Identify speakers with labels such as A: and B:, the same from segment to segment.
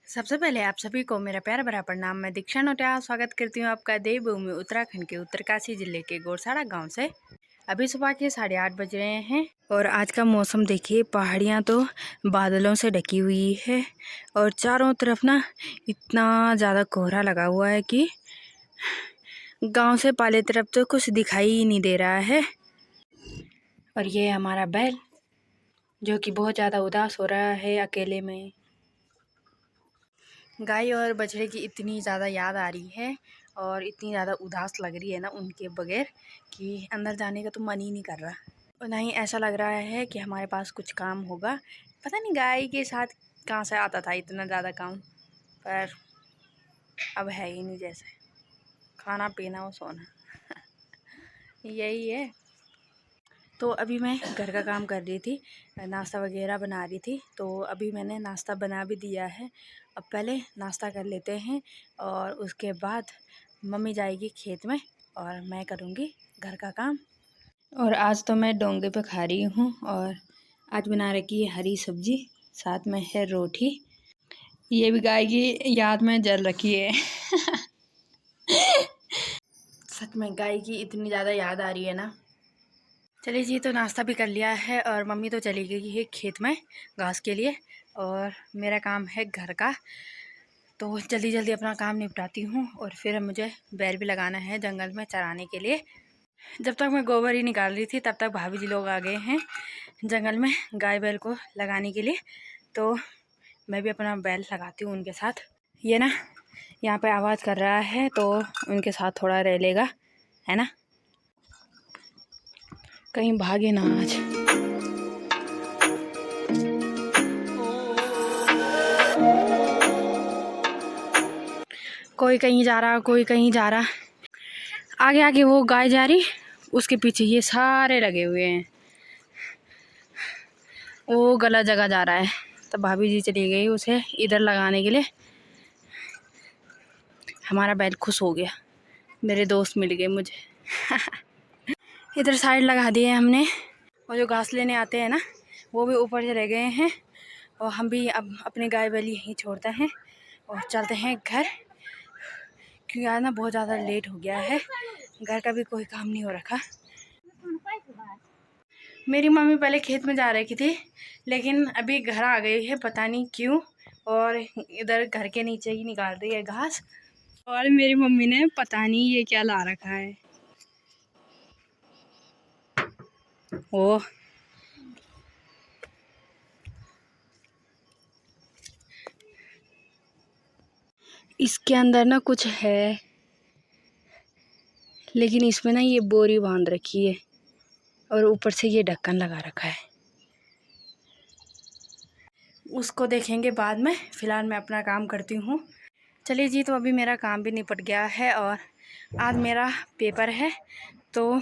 A: सबसे पहले आप सभी को मेरा प्यार भरा प्रणाम। मैं दीक्षा नोटियाल स्वागत करती हूँ आपका देवभूमि उत्तराखंड के उत्तरकाशी जिले के गोरसाड़ा गांव से। अभी सुबह के 8:30 बज रहे हैं और आज का मौसम देखिए, पहाड़ियाँ तो बादलों से ढकी हुई है और चारों तरफ ना इतना ज़्यादा कोहरा लगा हुआ है कि गांव से पाले तरफ तो कुछ दिखाई ही नहीं दे रहा है। और ये हमारा बैल जो कि बहुत ज़्यादा उदास हो रहा है अकेले में। गाय और बछड़े की इतनी ज़्यादा याद आ रही है और इतनी ज़्यादा उदास लग रही है ना उनके बगैर कि अंदर जाने का तो मन ही नहीं कर रहा। और नहीं ऐसा लग रहा है कि हमारे पास कुछ काम होगा। पता नहीं गाय के साथ कहाँ से आता था इतना ज़्यादा काम, पर अब है ही नहीं। जैसे खाना पीना और सोना यही है। तो अभी मैं घर का काम कर रही थी, नाश्ता वगैरह बना रही थी। तो अभी मैंने नाश्ता बना भी दिया है। अब पहले नाश्ता कर लेते हैं और उसके बाद मम्मी जाएगी खेत में और मैं करूँगी घर का काम। और आज तो मैं डोंगे पे खा रही हूँ और आज बना रखी है हरी सब्जी, साथ में है रोटी। ये भी गाय की याद में जल रखी है सच में गाय की इतनी ज़्यादा याद आ रही है ना। चलिए जी, तो नाश्ता भी कर लिया है और मम्मी तो चली गई है खेत में घास के लिए और मेरा काम है घर का। तो जल्दी जल्दी अपना काम निपटाती हूँ और फिर मुझे बैल भी लगाना है जंगल में चराने के लिए। जब तक मैं गोबर ही निकाल रही थी तब तक भाभी जी लोग आ गए हैं जंगल में गाय बैल को लगाने के लिए। तो मैं भी अपना बैल लगाती हूँ उनके साथ। ये ना यहाँ पे आवाज़ कर रहा है तो उनके साथ थोड़ा रह लेगा, है ना, कहीं भागे ना आज। कोई कहीं जा रहा, कोई कहीं जा रहा। आगे आगे वो गाय जा रही, उसके पीछे ये सारे लगे हुए हैं। वो गलत जगह जा रहा है तो भाभी जी चली गई उसे इधर लगाने के लिए। हमारा बैल खुश हो गया, मेरे दोस्त मिल गए मुझे इधर साइड लगा दिए हमने। और जो घास लेने आते हैं ना वो भी ऊपर से रह गए हैं और हम भी अब अपने गाय बैल यहीं छोड़ते हैं और चलते हैं घर, क्योंकि आज ना बहुत ज़्यादा लेट हो गया है। घर का भी कोई काम नहीं हो रखा। मेरी मम्मी पहले खेत में जा रही थी लेकिन अभी घर आ गई है, पता नहीं क्यों, और इधर घर के नीचे ही निकाल रही है घास। और मेरी मम्मी ने पता नहीं ये क्या ला रखा है। ओ इसके अंदर ना कुछ है, लेकिन इसमें ना ये बोरी बांध रखी है और ऊपर से ये ढक्कन लगा रखा है। उसको देखेंगे बाद में, फ़िलहाल मैं अपना काम करती हूँ। चलिए जी, तो अभी मेरा काम भी निपट गया है और आज मेरा पेपर है तो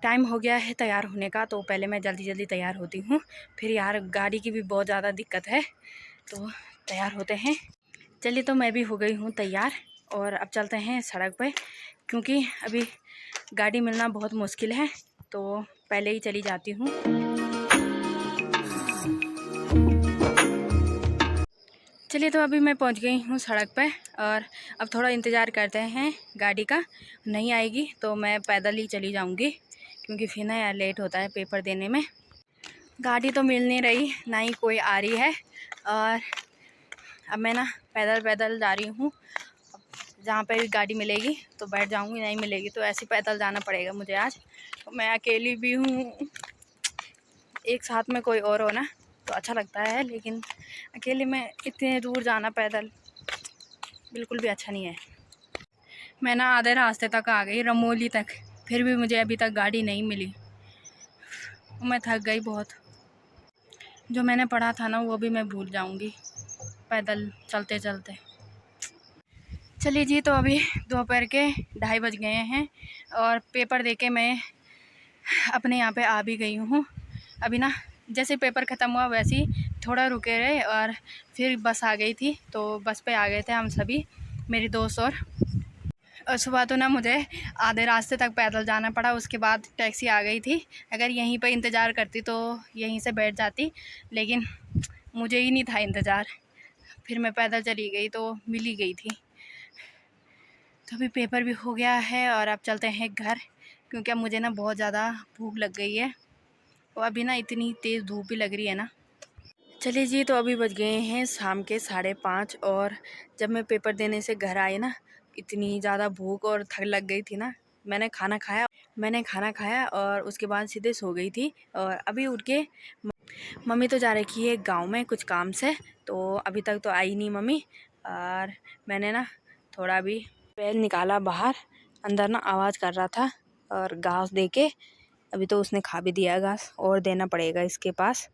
A: टाइम हो गया है तैयार होने का। तो पहले मैं जल्दी जल्दी तैयार होती हूँ, फिर यार गाड़ी की भी बहुत ज़्यादा दिक्कत है तो तैयार होते हैं। चलिए, तो मैं भी हो गई हूँ तैयार और अब चलते हैं सड़क पे, क्योंकि अभी गाड़ी मिलना बहुत मुश्किल है तो पहले ही चली जाती हूँ। चलिए, तो अभी मैं पहुंच गई हूँ सड़क पे और अब थोड़ा इंतज़ार करते हैं गाड़ी का। नहीं आएगी तो मैं पैदल ही चली जाऊँगी, क्योंकि फिर ना यार लेट होता है पेपर देने में। गाड़ी तो मिल नहीं रही, ना ही कोई आ रही है और अब मैं ना पैदल पैदल जा रही हूँ। जहाँ पे गाड़ी मिलेगी तो बैठ जाऊँगी, नहीं मिलेगी तो ऐसे पैदल जाना पड़ेगा मुझे आज। तो मैं अकेली भी हूँ, एक साथ में कोई और हो ना तो अच्छा लगता है, लेकिन अकेले में इतने दूर जाना पैदल बिल्कुल भी अच्छा नहीं है। मैं ना आधे रास्ते तक आ गई, रमोली तक, फिर भी मुझे अभी तक गाड़ी नहीं मिली। मैं थक गई बहुत। जो मैंने पढ़ा था ना वो भी मैं भूल जाऊंगी पैदल चलते चलते। चलिए जी, तो अभी दोपहर के 2:30 बज गए हैं और पेपर देके मैं अपने यहाँ पे आ भी गई हूँ। अभी ना जैसे पेपर ख़त्म हुआ वैसे ही थोड़ा रुके रहे और फिर बस आ गई थी तो बस पे आ गए थे हम सभी, मेरी दोस्त। और सुबह तो ना मुझे आधे रास्ते तक पैदल जाना पड़ा, उसके बाद टैक्सी आ गई थी। अगर यहीं पर इंतज़ार करती तो यहीं से बैठ जाती, लेकिन मुझे ही नहीं था इंतज़ार, फिर मैं पैदल चली गई तो मिल ही गई थी। तो अभी पेपर भी हो गया है और अब चलते हैं घर, क्योंकि अब मुझे ना बहुत ज़्यादा भूख लग गई है और अभी ना इतनी तेज़ धूप भी लग रही है ना। चलिए जी, तो अभी बज गए हैं शाम के 5:30 और जब मैं पेपर देने से घर आई ना, इतनी ज़्यादा भूख और थक लग गई थी ना। मैंने खाना खाया और उसके बाद सीधे सो गई थी। और अभी उठ के मम्मी तो जा रखी है गांव में कुछ काम से, तो अभी तक तो आई नहीं मम्मी। और मैंने ना थोड़ा भी बैल निकाला बाहर, अंदर ना आवाज़ कर रहा था और घास दे के अभी तो उसने खा भी दिया घास, और देना पड़ेगा इसके पास।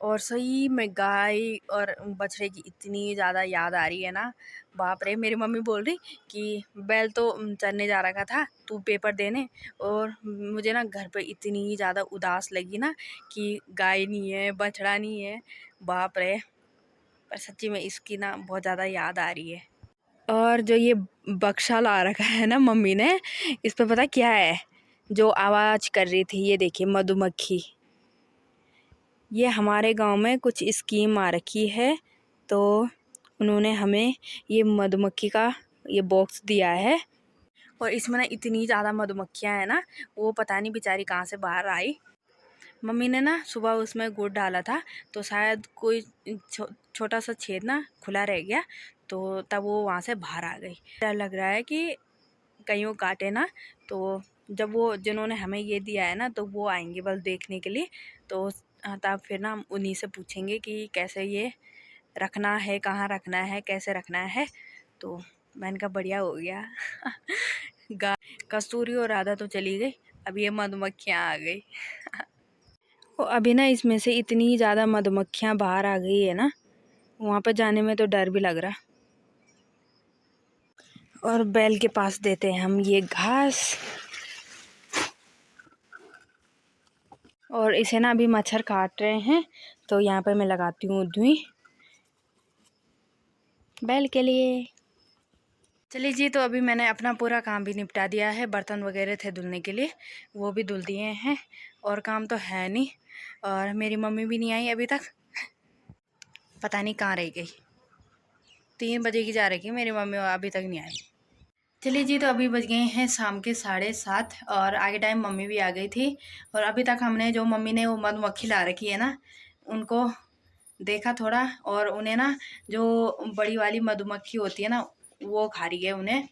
A: और सही में गाय और बछड़े की इतनी ज़्यादा याद आ रही है ना, बाप रे। मेरी मम्मी बोल रही कि बैल तो चरने जा रखा था तू पेपर देने, और मुझे ना घर पे इतनी ज़्यादा उदास लगी ना कि गाय नहीं है, बछड़ा नहीं है, बाप रे। पर सच्ची में इसकी ना बहुत ज़्यादा याद आ रही है। और जो ये बक्सा ला रखा है ना मम्मी ने, इस पर पता क्या है जो आवाज़ कर रही थी, ये देखिए मधुमक्खी। ये हमारे गांव में कुछ स्कीम आ रखी है, तो उन्होंने हमें ये मधुमक्खी का ये बॉक्स दिया है। और इसमें ना इतनी ज़्यादा मधुमक्खियाँ हैं ना, वो पता नहीं बेचारी कहाँ से बाहर आई। मम्मी ने ना सुबह उसमें गुड़ डाला था, तो शायद कोई छोटा सा छेद ना खुला रह गया, तो तब वो वहाँ से बाहर आ गई। डर लग रहा है कि कहीं वो काटे ना। तो जब वो जिन्होंने हमें ये दिया है ना, तो वो आएंगे बस देखने के लिए। तो तब फिर ना हम उन्हीं से पूछेंगे कि कैसे ये रखना है, कहाँ रखना है, कैसे रखना है। तो मैंने कहा बढ़िया हो गया। कस्तूरी और राधा तो चली गई, अब ये मधुमक्खियाँ आ गई। और अभी ना इसमें से इतनी ज़्यादा मधुमक्खियाँ बाहर आ गई है ना, वहाँ पर जाने में तो डर भी लग रहा। और बैल के पास देते हैं हम ये घास, और इसे ना अभी मच्छर काट रहे हैं, तो यहाँ पे मैं लगाती हूँ धुई बैल के लिए। चलिए जी, तो अभी मैंने अपना पूरा काम भी निपटा दिया है। बर्तन वगैरह थे धुलने के लिए, वो भी धुल दिए हैं, और काम तो है नहीं। और मेरी मम्मी भी नहीं आई अभी तक, पता नहीं कहाँ रह गई। 3 बजे की जा रही मेरी मम्मी, अभी तक नहीं आई। चलिए जी, तो अभी बज गए हैं शाम के 7:30 और आगे टाइम मम्मी भी आ गई थी। और अभी तक हमने जो मम्मी ने वो मधुमक्खी ला रखी है ना, उनको देखा थोड़ा, और उन्हें ना जो बड़ी वाली मधुमक्खी होती है ना, वो खा रही है उन्हें।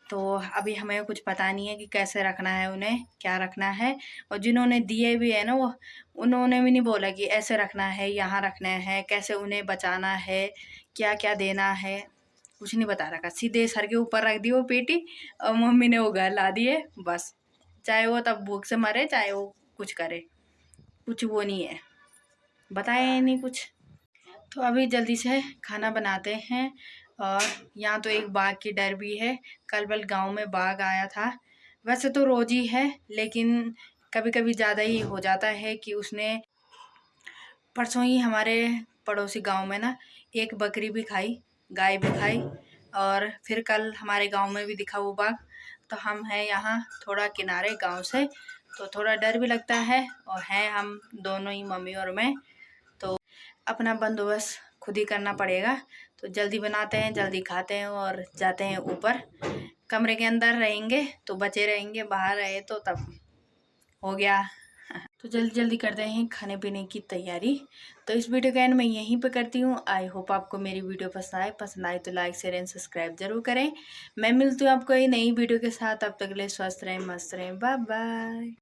A: तो अभी हमें कुछ पता नहीं है कि कैसे रखना है उन्हें, क्या रखना है। और जिन्होंने दिए भी है ना, वो उन्होंने भी नहीं बोला कि ऐसे रखना है, यहाँ रखना है, कैसे उन्हें बचाना है, क्या क्या देना है, कुछ नहीं बता रखा। सीधे सर के ऊपर रख दी वो पेटी, और मम्मी ने वो घर ला दिए बस। चाहे वो तब भूख से मरे, चाहे वो कुछ करे, कुछ वो नहीं है, बताया ही नहीं कुछ। तो अभी जल्दी से खाना बनाते हैं। और यहाँ तो एक बाघ की डर भी है, कल बल गांव में बाघ आया था। वैसे तो रोज ही है, लेकिन कभी कभी ज़्यादा ही हो जाता है कि उसने परसों ही हमारे पड़ोसी गांव में ना एक बकरी भी खाई, गाय भी खाई, और फिर कल हमारे गांव में भी दिखा वो बाघ। तो हम हैं यहाँ थोड़ा किनारे गांव से, तो थोड़ा डर भी लगता है। और हैं हम दोनों ही, मम्मी और मैं, तो अपना बंदोबस्त खुद ही करना पड़ेगा। तो जल्दी बनाते हैं, जल्दी खाते हैं और जाते हैं ऊपर। कमरे के अंदर रहेंगे तो बचे रहेंगे, बाहर रहे तो तब हो गया। तो जल्दी जल्दी करते हैं खाने पीने की तैयारी। तो इस वीडियो का एंड मैं यहीं पे करती हूँ। आई होप आपको मेरी वीडियो पसंद आए तो लाइक शेयर एंड सब्सक्राइब जरूर करें। मैं मिलती हूँ आपको एक नई वीडियो के साथ, तब तक के लिए स्वस्थ रहें, मस्त रहें, बाय बाय।